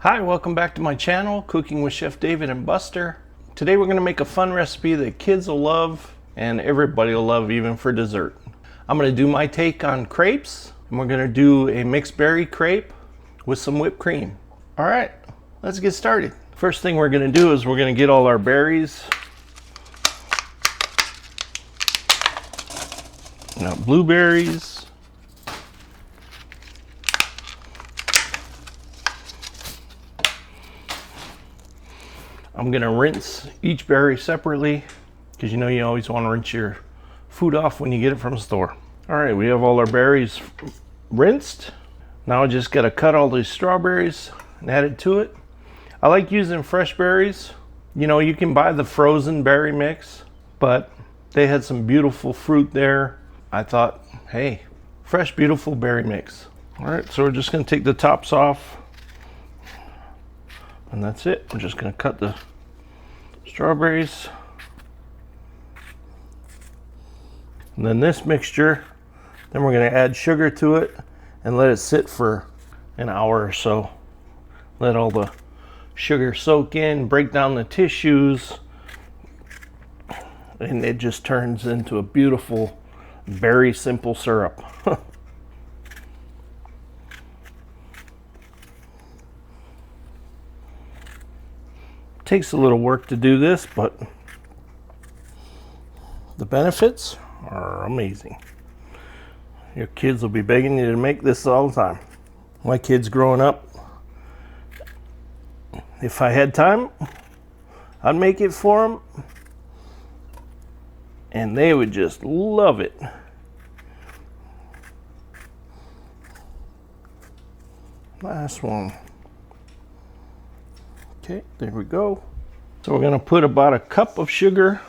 Hi, welcome back to my channel, Cooking with Chef David and Buster. Today we're going to make a fun recipe that kids will love and everybody will love even for dessert. I'm going to do my take on crepes, and we're going to do a mixed berry crepe with some whipped cream. All right, let's get started. First thing we're going to do is we're going to get all our berries. Now, blueberries. I'm gonna rinse each berry separately because you know you always want to rinse your food off when you get it from the store. All right, we have all our berries rinsed. Now I just gotta cut all these strawberries and add it to it. I like using fresh berries. You know, you can buy the frozen berry mix, but they had some beautiful fruit there. I thought, hey, fresh, beautiful berry mix. All right, so we're just gonna take the tops off. And that's it. We're just going to cut the strawberries. And then this mixture, then we're going to add sugar to it and let it sit for an hour or so. Let all the sugar soak in, break down the tissues, and it just turns into a beautiful, very simple syrup. Takes a little work to do this, but the benefits are amazing. Your kids will be begging you to make this all the time. My kids growing up, if I had time, I'd make it for them, and they would just love it. Last one. Okay, there we go. So we're going to put about a cup of sugar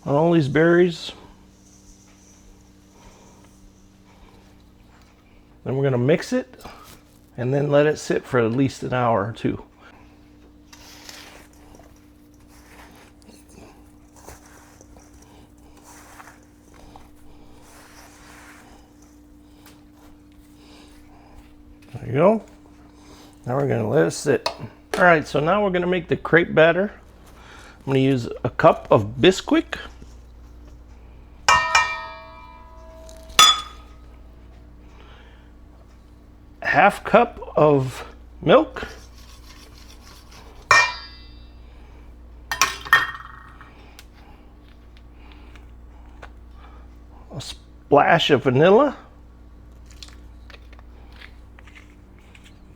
on all these berries. Then we're going to mix it and then let it sit for at least an hour or two. There you go. Now we're going to let it sit. All right, so now we're going to make the crepe batter. I'm going to use a cup of Bisquick, half cup of milk, a splash of vanilla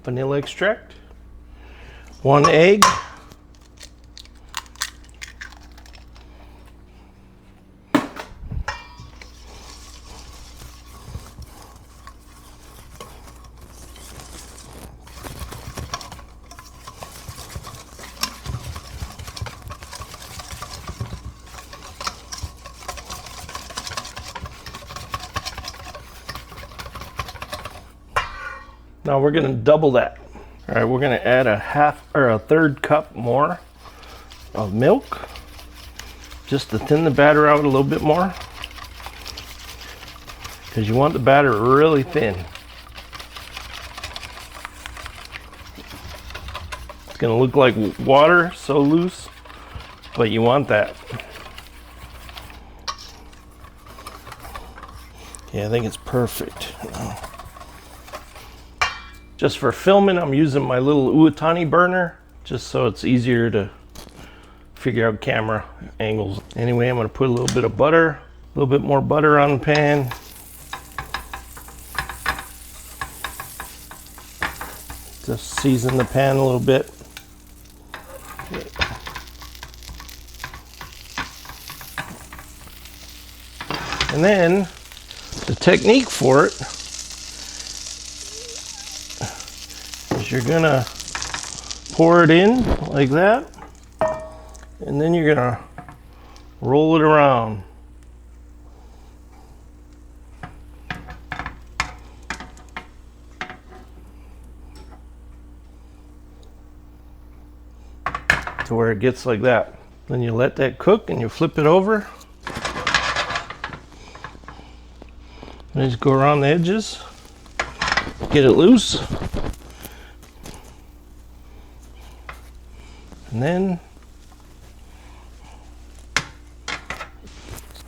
extract, 1 egg, now we're going to double that. All right, we're going to add a third cup more of milk just to thin the batter out a little bit more, because you want the batter really thin. It's going to look like water, so loose, but you want that. Yeah, I think it's perfect. Just for filming, I'm using my little Uatani burner, just so it's easier to figure out camera angles. Anyway, I'm gonna put a little bit of butter, a little bit more butter on the pan. Just season the pan a little bit. And then the technique for it, you're gonna pour it in like that, and then you're gonna roll it around. To where it gets like that. Then you let that cook and you flip it over. And just go around the edges, get it loose. And then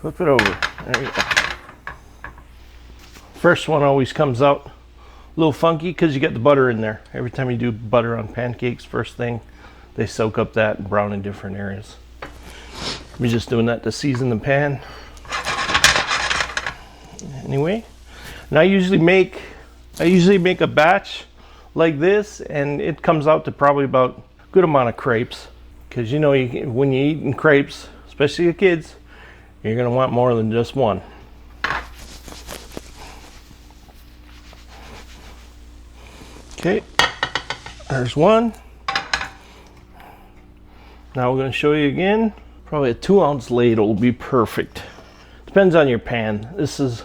flip it over. There you go. First one always comes out a little funky because you got the butter in there. Every time you do butter on pancakes, first thing, they soak up that and brown in different areas. We're just doing that to season the pan. Anyway, and I usually make a batch like this, and it comes out to probably about a good amount of crepes. Because you know, when you're eating crepes, especially the kids, you're gonna want more than just one. Okay, there's one. Now we're going to show you again. Probably a 2-ounce ladle will be perfect. Depends on your pan. This is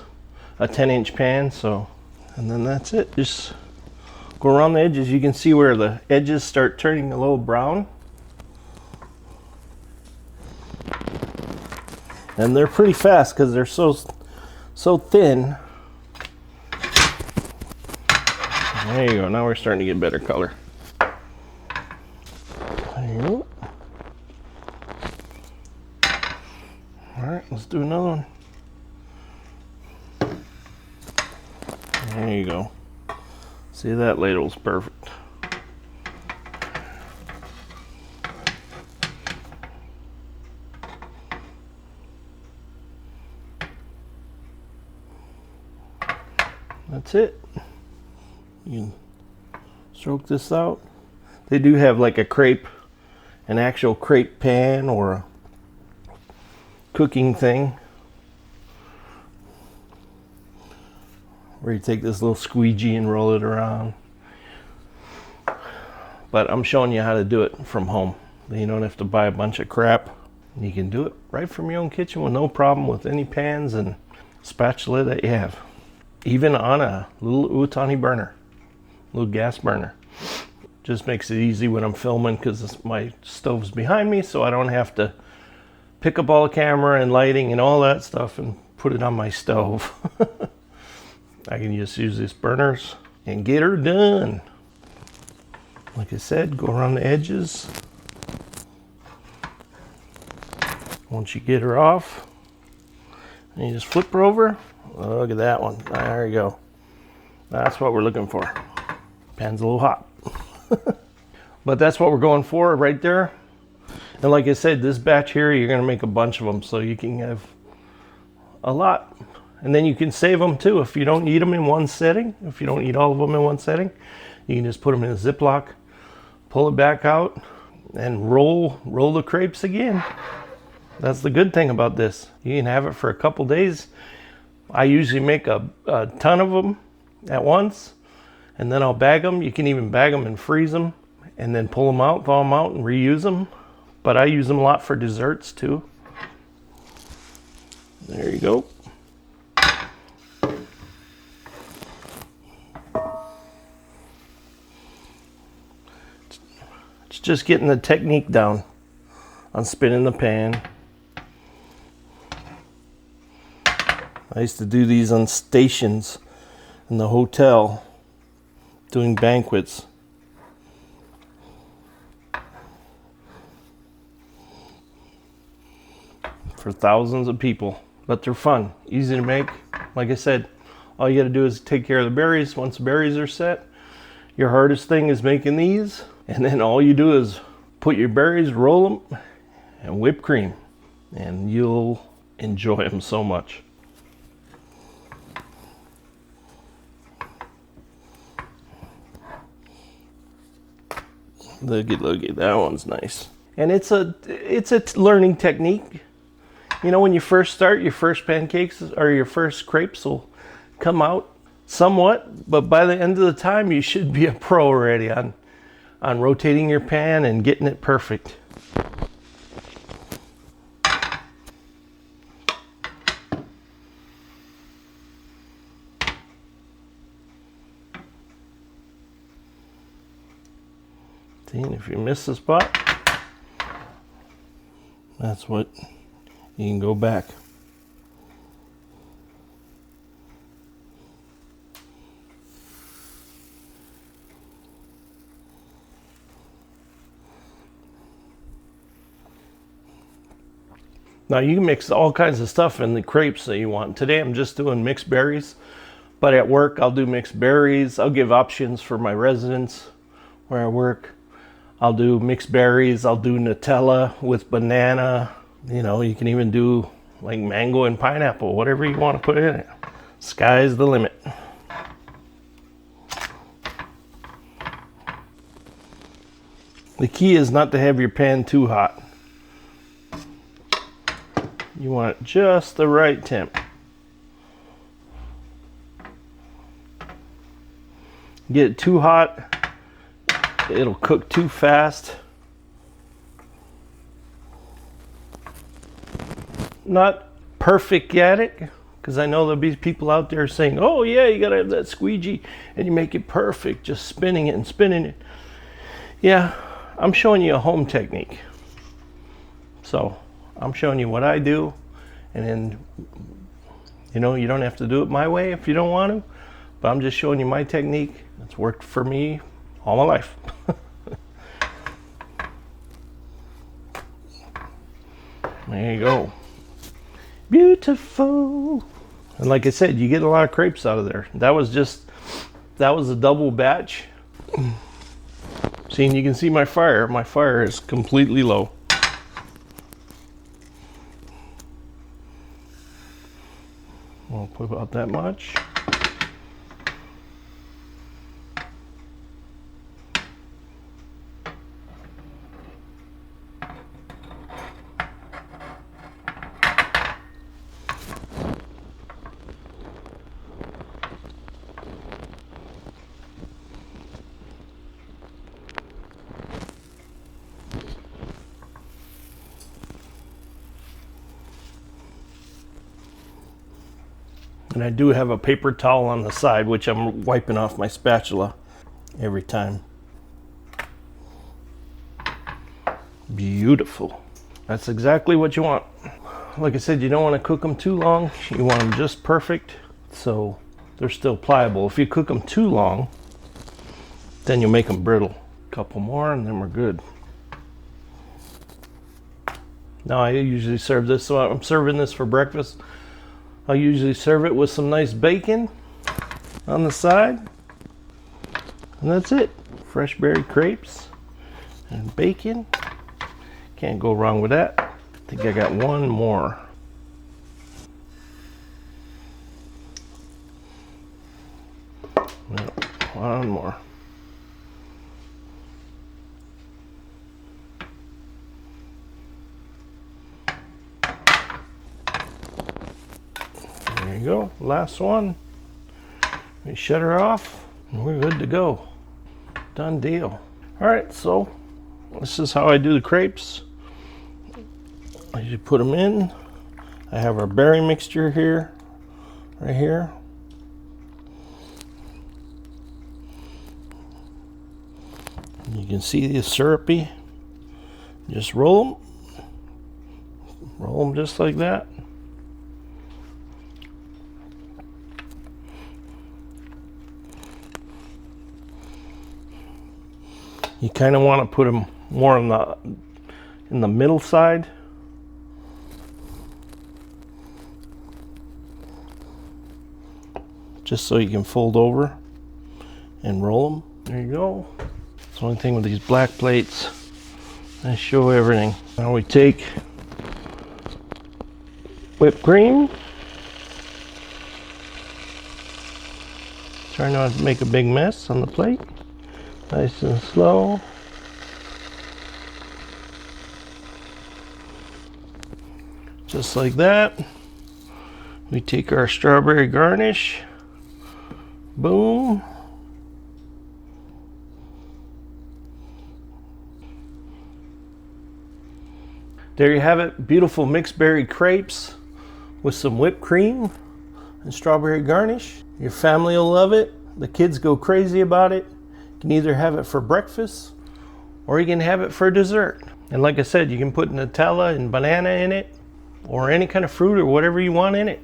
a 10-inch pan, so, and then that's it. Just go around the edges. You can see where the edges start turning a little brown. And they're pretty fast because they're so thin. There you go. Now we're starting to get better color. There you go. All right, let's do another one. There you go. See, that ladle's perfect. That's it. You can stroke this out. They do have like a crepe, an actual crepe pan or a cooking thing where you take this little squeegee and roll it around. But I'm showing you how to do it from home. You don't have to buy a bunch of crap. You can do it right from your own kitchen with no problem with any pans and spatula that you have. Even on a little Utani burner. Little gas burner. Just makes it easy when I'm filming because my stove's behind me, so I don't have to pick up all the camera and lighting and all that stuff and put it on my stove. I can just use these burners and get her done. Like I said, go around the edges. Once you get her off, and you just flip her over. Oh, look at that one. There you go. That's what we're looking for. Pan's a little hot. But that's what we're going for right there. And like I said, this batch here, you're going to make a bunch of them, so you can have a lot. And then you can save them too. If you don't eat them in one setting, if you don't eat all of them in one setting, you can just put them in a Ziploc, pull it back out, and roll the crepes again. That's the good thing about this. You can have it for a couple days. I usually make a ton of them at once, and then I'll bag them. You can even bag them and freeze them, and then pull them out, thaw them out, and reuse them. But I use them a lot for desserts too. There you go. It's just getting the technique down on spinning the pan. I used to do these on stations in the hotel doing banquets. For thousands of people, but they're fun, easy to make. Like I said, all you got to do is take care of the berries. Once the berries are set, your hardest thing is making these, and then all you do is put your berries, roll them, and whipped cream, and you'll enjoy them so much. Look at that one's nice. And it's a learning technique. You know, when you first start, your first pancakes or your first crepes will come out somewhat, but by the end of the time, you should be a pro already on rotating your pan and getting it perfect. See, and if you miss the spot, that's what you can go back. Now you can mix all kinds of stuff in the crepes that you want. Today I'm just doing mixed berries, but at work I'll do mixed berries. I'll give options for my residents where I work. I'll do mixed berries, I'll do Nutella with banana. You know, you can even do like mango and pineapple, whatever you want to put in it. Sky's the limit. The key is not to have your pan too hot. You want just the right temp. Get it too hot, it'll cook too fast. Not perfect at it, because I know there'll be people out there saying, oh yeah, you gotta have that squeegee and you make it perfect, just spinning it and spinning it. Yeah, I'm showing you a home technique. So I'm showing you what I do, and then, you know, you don't have to do it my way if you don't want to, but I'm just showing you my technique. It's worked for me all my life. There you go. Beautiful. And like I said, you get a lot of crepes out of there. That was a double batch. See, and you can see my fire. My fire is completely low. I'll put about that much. And I do have a paper towel on the side, which I'm wiping off my spatula every time. Beautiful. That's exactly what you want. Like I said, you don't want to cook them too long. You want them just perfect, so they're still pliable. If you cook them too long, then you'll make them brittle. A couple more and then we're good. Now I usually serve this, so I'm serving this for breakfast. I'll usually serve it with some nice bacon on the side. And that's it. Fresh berry crepes and bacon. Can't go wrong with that. I think I got one more. No, one more. There you go, last one. We shut her off and we're good to go. Done deal. All right, so this is how I do the crepes. I usually put them in. I have our berry mixture here, right here. You can see the syrupy. Just roll them just like that. You kind of want to put them more in the middle side. Just so you can fold over and roll them. There you go. It's the only thing with these black plates. I show everything. Now we take whipped cream. Try not to make a big mess on the plate. Nice and slow. Just like that. We take our strawberry garnish. Boom. There you have it. Beautiful mixed berry crepes with some whipped cream and strawberry garnish. Your family will love it. The kids go crazy about it. You can either have it for breakfast or you can have it for dessert. And like I said, you can put Nutella and banana in it or any kind of fruit or whatever you want in it.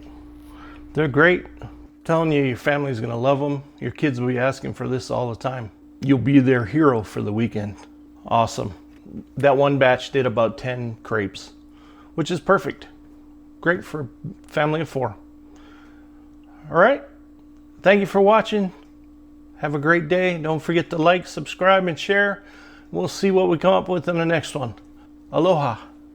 They're great. I'm telling you, your family's gonna love them. Your kids will be asking for this all the time. You'll be their hero for the weekend. Awesome. That one batch did about 10 crepes, which is perfect. great for family of 4. All right. Thank you for watching. Have a great day. Don't forget to like, subscribe, and share. We'll see what we come up with in the next one. Aloha.